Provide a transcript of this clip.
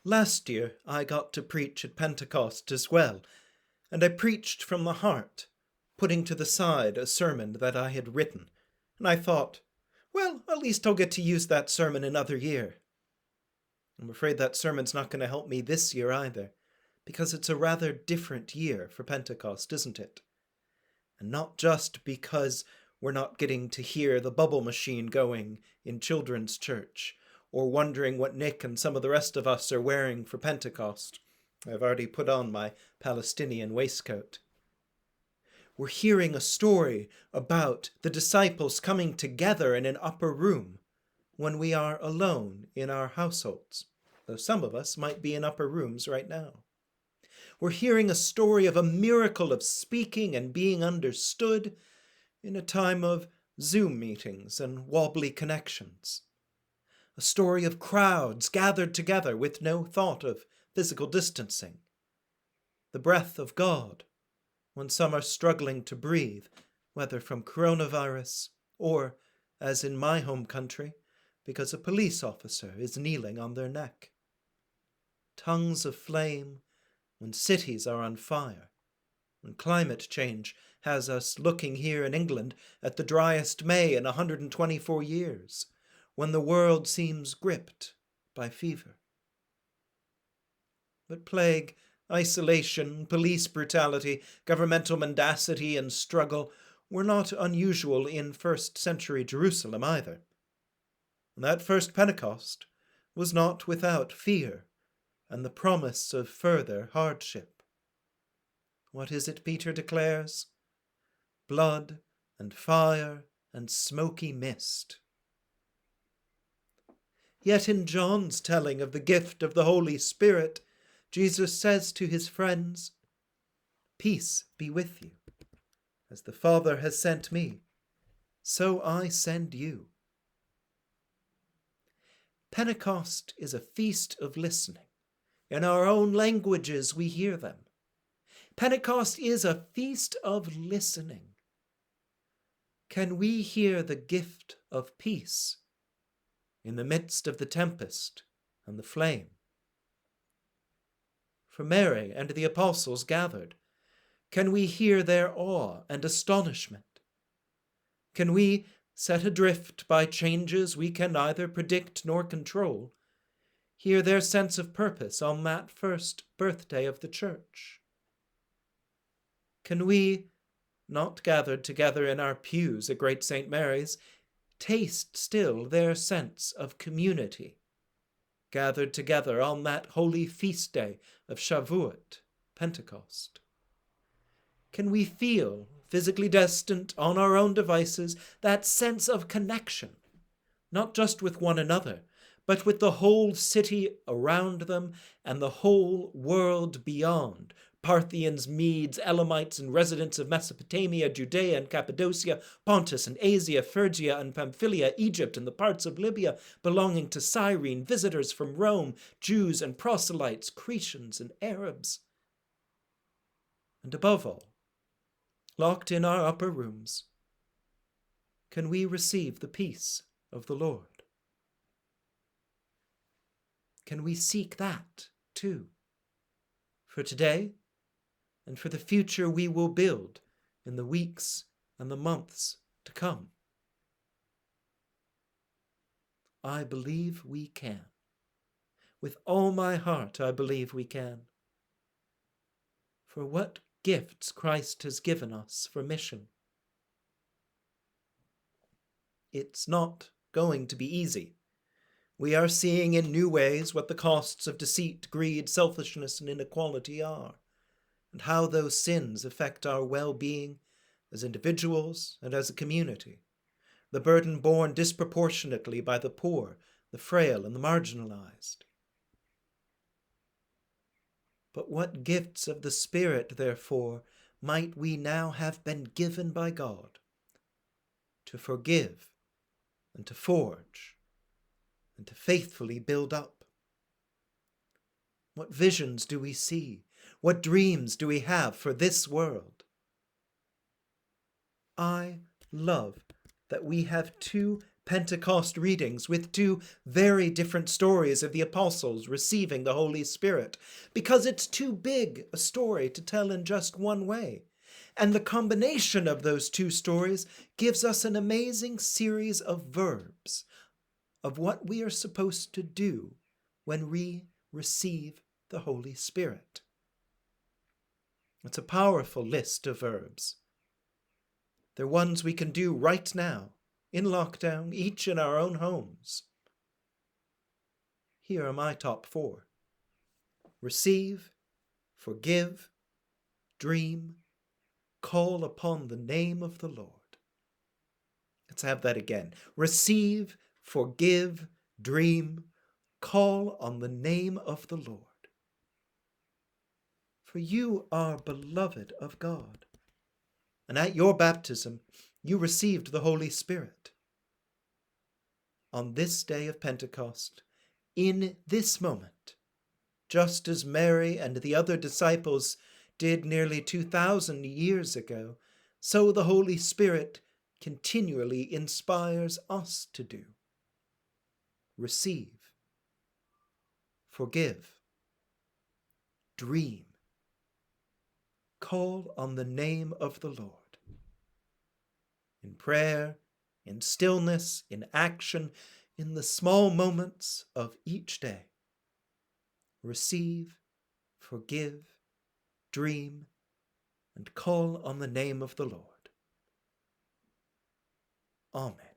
Last year I got to preach at Pentecost as well, and I preached from the heart, putting to the side a sermon that I had written, and I thought, well, at least I'll get to use that sermon another year. I'm afraid that sermon's not going to help me this year either, because it's a rather different year for Pentecost, isn't it? And not just because we're not getting to hear the bubble machine going in children's church, or wondering what Nick and some of the rest of us are wearing for Pentecost. I've already put on my Palestinian waistcoat. We're hearing a story about the disciples coming together in an upper room when we are alone in our households, though some of us might be in upper rooms right now. We're hearing a story of a miracle of speaking and being understood in a time of Zoom meetings and wobbly connections. A story of crowds gathered together with no thought of physical distancing. The breath of God when some are struggling to breathe, whether from coronavirus or, as in my home country, because a police officer is kneeling on their neck. Tongues of flame when cities are on fire, when climate change has us looking here in England at the driest May in 124 years, when the world seems gripped by fever. But plague, isolation, police brutality, governmental mendacity and struggle were not unusual in first-century Jerusalem either. And that first Pentecost was not without fear and the promise of further hardship. What is it Peter declares? Blood and fire and smoky mist. Yet in John's telling of the gift of the Holy Spirit, Jesus says to his friends, "Peace be with you. As the Father has sent me, so I send you." Pentecost is a feast of listening. In our own languages we hear them. Pentecost is a feast of listening. Can we hear the gift of peace in the midst of the tempest and the flame? For Mary and the apostles gathered, can we hear their awe and astonishment? Can we, set adrift by changes we can neither predict nor control, hear their sense of purpose on that first birthday of the Church? Can we, not gathered together in our pews at Great St. Mary's, taste still their sense of community, gathered together on that holy feast day of Shavuot, Pentecost? Can we feel, physically distant on our own devices, that sense of connection, not just with one another, but with the whole city around them and the whole world beyond? Parthians, Medes, Elamites, and residents of Mesopotamia, Judea and Cappadocia, Pontus and Asia, Phrygia and Pamphylia, Egypt and the parts of Libya belonging to Cyrene, visitors from Rome, Jews and proselytes, Cretans and Arabs. And above all, locked in our upper rooms, can we receive the peace of the Lord? Can we seek that too? For today, and for the future we will build in the weeks and the months to come? I believe we can. With all my heart, I believe we can. For what gifts Christ has given us for mission. It's not going to be easy. We are seeing in new ways what the costs of deceit, greed, selfishness, and inequality are, and how those sins affect our well-being as individuals and as a community, the burden borne disproportionately by the poor, the frail, and the marginalized. But what gifts of the Spirit, therefore, might we now have been given by God to forgive and to forge and to faithfully build up? What visions do we see? What dreams do we have for this world? I love that we have two Pentecost readings with two very different stories of the apostles receiving the Holy Spirit, because it's too big a story to tell in just one way. And the combination of those two stories gives us an amazing series of verbs of what we are supposed to do when we receive the Holy Spirit. It's a powerful list of verbs. They're ones we can do right now, in lockdown, each in our own homes. Here are my top 4. Receive, forgive, dream, call upon the name of the Lord. Let's have that again. Receive, forgive, dream, call on the name of the Lord. For you are beloved of God, and at your baptism you received the Holy Spirit. On this day of Pentecost, in this moment, just as Mary and the other disciples did nearly 2,000 years ago, so the Holy Spirit continually inspires us to do. Receive, forgive, dream, call on the name of the Lord. In prayer, in stillness, in action, in the small moments of each day. Receive, forgive, dream, and call on the name of the Lord. Amen.